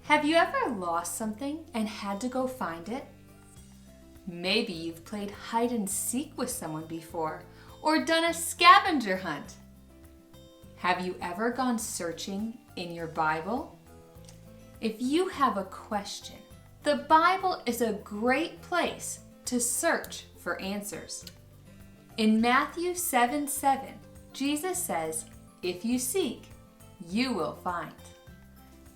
Have you ever lost something and had to go find it? Maybe you've played hide and seek with someone before or done a scavenger hunt. Have you ever gone searching in your Bible? If you have a question, the Bible is a great place to search for answers. In Matthew 7:7, Jesus says, "If you seek, you will find."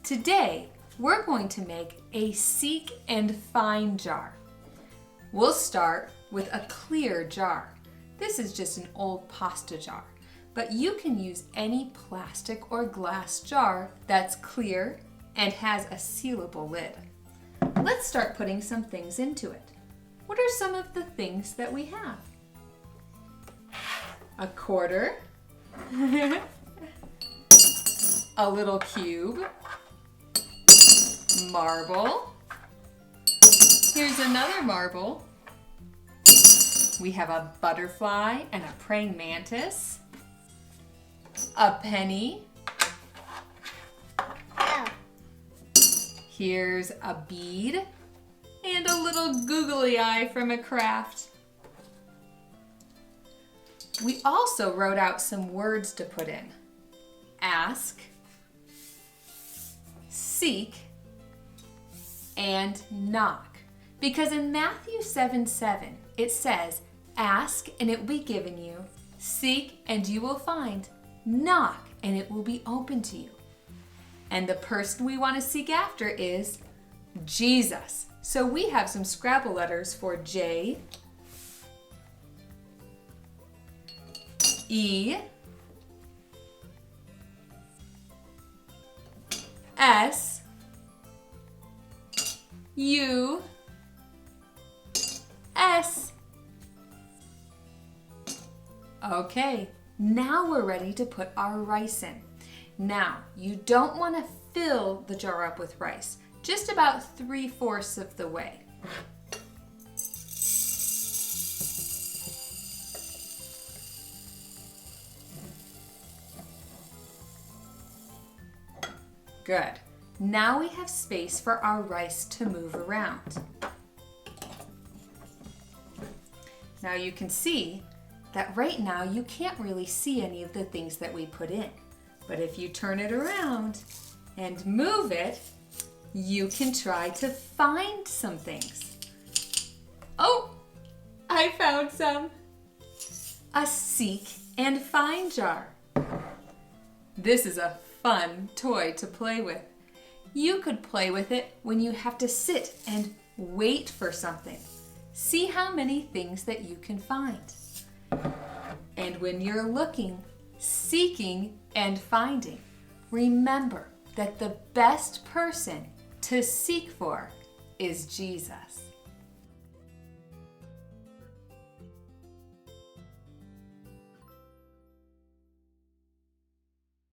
Today, we're going to make a seek and find jar. We'll start with a clear jar. This is just an old pasta jar, but you can use any plastic or glass jar that's clear and has a sealable lid. Let's start putting some things into it. What are some of the things that we have? A quarter, a little cube, marble. Here's another marble. We have a butterfly and a praying mantis, a penny. Here's a bead and a little googly eye from a craft. We also wrote out some words to put in. Ask, seek, and knock. Because in Matthew 7:7, it says, ask and it will be given you, seek and you will find, knock and it will be open to you. And the person we want to seek after is Jesus. So we have some Scrabble letters for J, E, S, U, S. Okay, now we're ready to put our rice in. Now, you don't want to fill the jar up with rice, just about 3/4 of the way. Good. Now we have space for our rice to move around. Now you can see that right now you can't really see any of the things that we put in. But if you turn it around and move it, you can try to find some things. Oh, I found some. A seek and find jar. This is a fun toy to play with. You could play with it when you have to sit and wait for something. See how many things that you can find. And when you're looking, seeking, and finding, remember that the best person to seek for is Jesus.